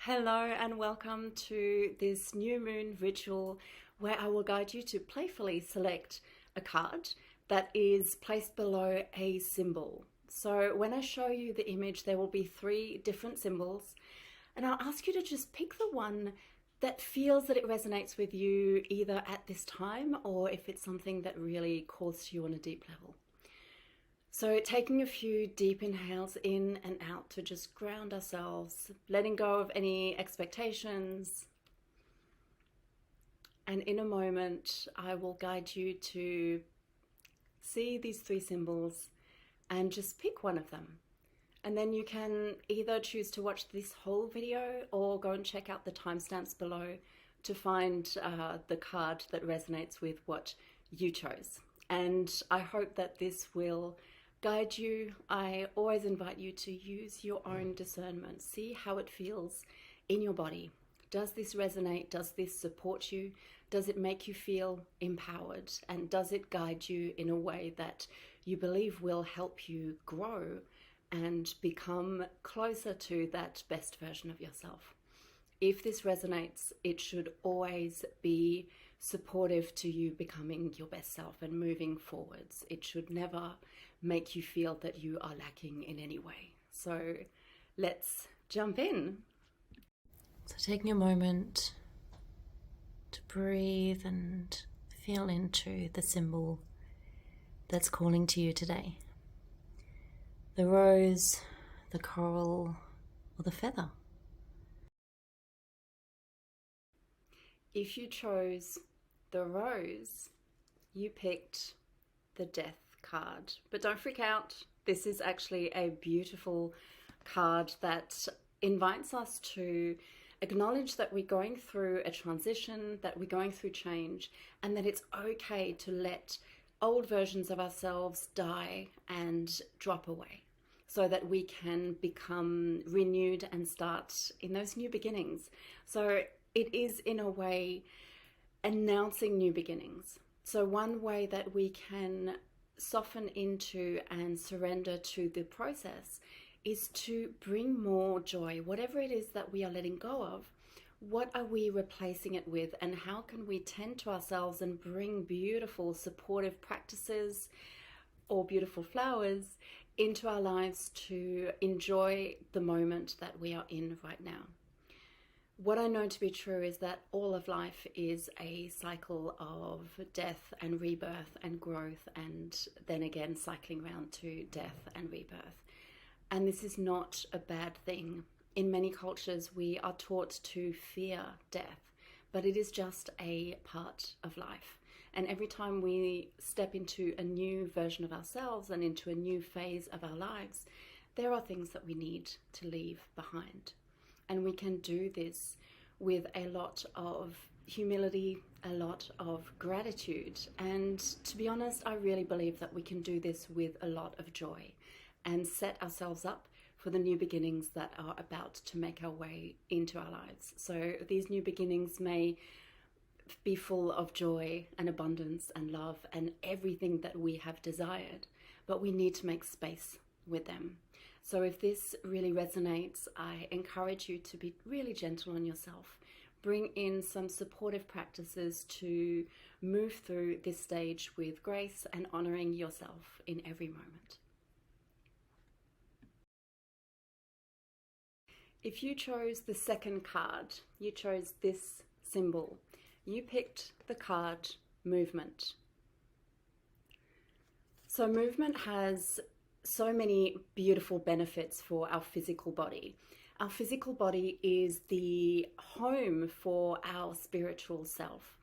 Hello and welcome to this new moon ritual where I will guide you to playfully select a card that is placed below a symbol. So when I show you the image, there will be 3 different symbols, and I'll ask you to just pick the one that feels that it resonates with you either at this time or if it's something that really calls to you on a deep level. So taking a few deep inhales in and out to just ground ourselves, letting go of any expectations. And in a moment, I will guide you to see these 3 symbols and just pick one of them. And then you can either choose to watch this whole video or go and check out the timestamps below to find the card that resonates with what you chose. And I hope that this will guide you. I always invite you to use your own discernment. See how it feels in your body. Does this resonate? Does this support you? Does it make you feel empowered? And does it guide you in a way that you believe will help you grow and become closer to that best version of yourself? If this resonates, it should always be supportive to you becoming your best self and moving forwards. It should never make you feel that you are lacking in any way. So let's jump in. So taking a moment to breathe and feel into the symbol that's calling to you today. The rose, the coral, or the feather. If you chose the rose, you picked the death card. But don't freak out. This is actually a beautiful card that invites us to acknowledge that we're going through a transition, that we're going through change, and that it's okay to let old versions of ourselves die and drop away so that we can become renewed and start in those new beginnings. So it is, in a way, announcing new beginnings. So one way that we can soften into and surrender to the process is to bring more joy. Whatever it is that we are letting go of, what are we replacing it with, and how can we tend to ourselves and bring beautiful supportive practices or beautiful flowers into our lives to enjoy the moment that we are in right now. What I know to be true is that all of life is a cycle of death and rebirth and growth, and then again cycling round to death and rebirth. And this is not a bad thing. In many cultures, we are taught to fear death, but it is just a part of life. And every time we step into a new version of ourselves and into a new phase of our lives, there are things that we need to leave behind. And we can do this with a lot of humility, a lot of gratitude. And to be honest, I really believe that we can do this with a lot of joy and set ourselves up for the new beginnings that are about to make our way into our lives. So these new beginnings may be full of joy and abundance and love and everything that we have desired, but we need to make space with them. So if this really resonates, I encourage you to be really gentle on yourself. Bring in some supportive practices to move through this stage with grace and honoring yourself in every moment. If you chose the second card, you chose this symbol, you picked the card movement. So movement has so many beautiful benefits for our physical body. Our physical body is the home for our spiritual self.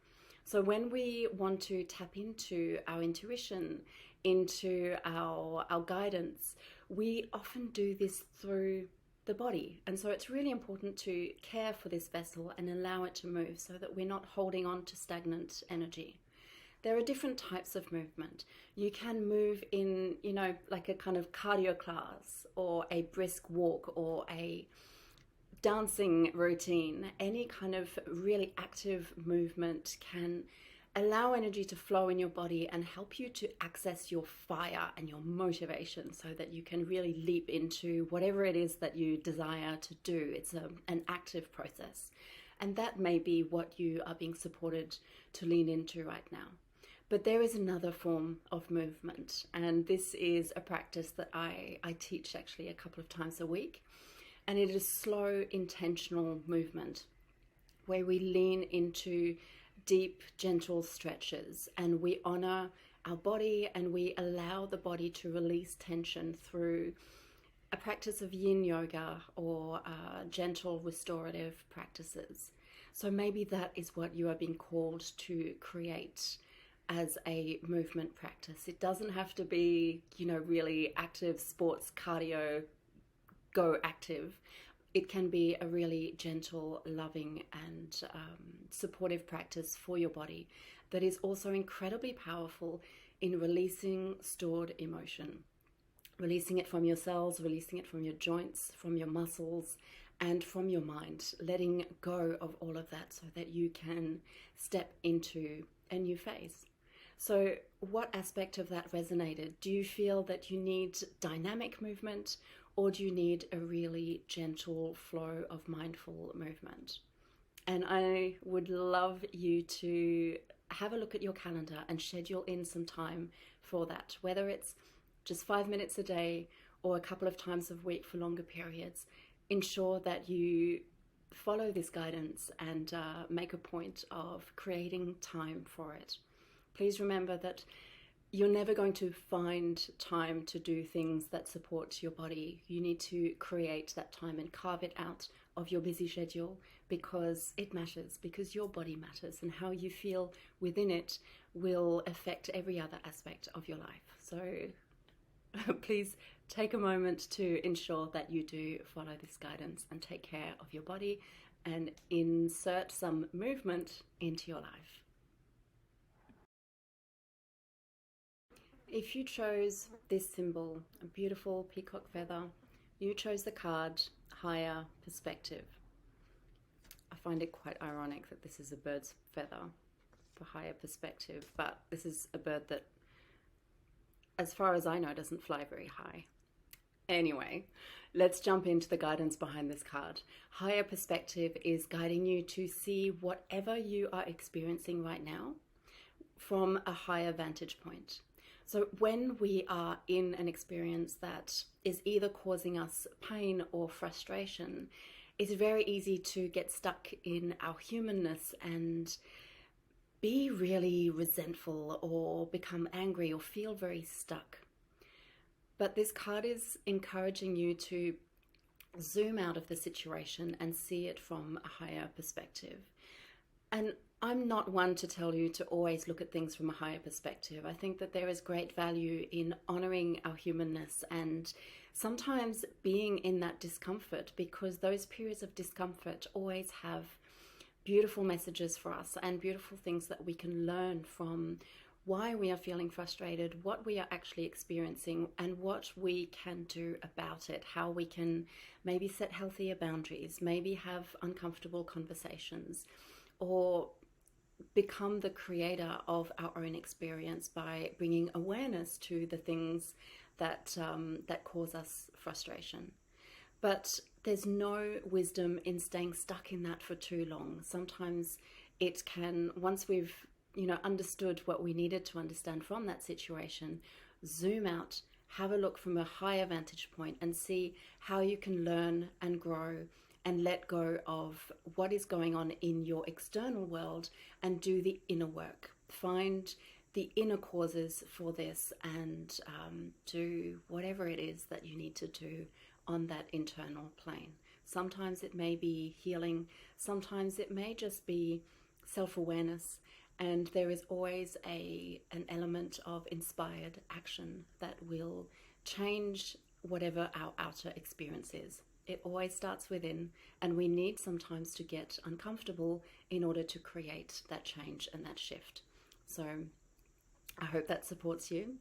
So when we want to tap into our intuition, into our guidance, we often do this through the body. And so it's really important to care for this vessel and allow it to move so that we're not holding on to stagnant energy. There are different types of movement. You can move in, like a kind of cardio class or a brisk walk or a dancing routine. Any kind of really active movement can allow energy to flow in your body and help you to access your fire and your motivation so that you can really leap into whatever it is that you desire to do. It's an active process. And that may be what you are being supported to lean into right now. But there is another form of movement, and this is a practice that I teach actually a couple of times a week. And it is slow, intentional movement where we lean into deep, gentle stretches, and we honor our body and we allow the body to release tension through a practice of yin yoga or gentle restorative practices. So maybe that is what you are being called to create as a movement practice. It doesn't have to be, really active sports, cardio, go active. It can be a really gentle, loving, and supportive practice for your body that is also incredibly powerful in releasing stored emotion. Releasing it from your cells, releasing it from your joints, from your muscles, and from your mind. Letting go of all of that so that you can step into a new phase. So what aspect of that resonated? Do you feel that you need dynamic movement, or do you need a really gentle flow of mindful movement? And I would love you to have a look at your calendar and schedule in some time for that, whether it's just 5 minutes a day or a couple of times a week for longer periods. Ensure that you follow this guidance and make a point of creating time for it. Please remember that you're never going to find time to do things that support your body. You need to create that time and carve it out of your busy schedule because it matters, because your body matters, and how you feel within it will affect every other aspect of your life. So please take a moment to ensure that you do follow this guidance and take care of your body and insert some movement into your life. If you chose this symbol, a beautiful peacock feather, you chose the card Higher Perspective. I find it quite ironic that this is a bird's feather for higher perspective, but this is a bird that, as far as I know, doesn't fly very high. Anyway, let's jump into the guidance behind this card. Higher Perspective is guiding you to see whatever you are experiencing right now from a higher vantage point. So when we are in an experience that is either causing us pain or frustration, it's very easy to get stuck in our humanness and be really resentful or become angry or feel very stuck. But this card is encouraging you to zoom out of the situation and see it from a higher perspective. And I'm not one to tell you to always look at things from a higher perspective. I think that there is great value in honoring our humanness and sometimes being in that discomfort, because those periods of discomfort always have beautiful messages for us and beautiful things that we can learn from why we are feeling frustrated, what we are actually experiencing, and what we can do about it, how we can maybe set healthier boundaries, maybe have uncomfortable conversations, or become the creator of our own experience by bringing awareness to the things that cause us frustration. But there's no wisdom in staying stuck in that for too long. Sometimes it can, once we've understood what we needed to understand from that situation, zoom out, have a look from a higher vantage point and see how you can learn and grow and let go of what is going on in your external world and do the inner work. Find the inner causes for this and do whatever it is that you need to do on that internal plane. Sometimes it may be healing, sometimes it may just be self-awareness, and there is always an element of inspired action that will change whatever our outer experience is. It always starts within, and we need sometimes to get uncomfortable in order to create that change and that shift. So I hope that supports you.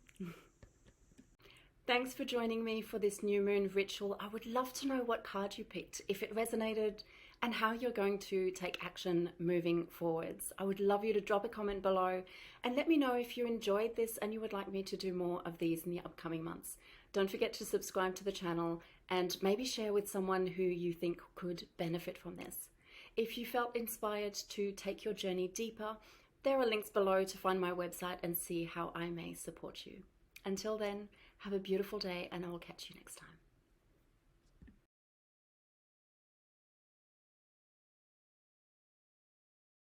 Thanks for joining me for this new moon ritual. I would love to know what card you picked. If it resonated and how you're going to take action moving forwards. I would love you to drop a comment below and let me know if you enjoyed this and you would like me to do more of these in the upcoming months. Don't forget to subscribe to the channel and maybe share with someone who you think could benefit from this. If you felt inspired to take your journey deeper, there are links below to find my website and see how I may support you. Until then, have a beautiful day and I will catch you next time.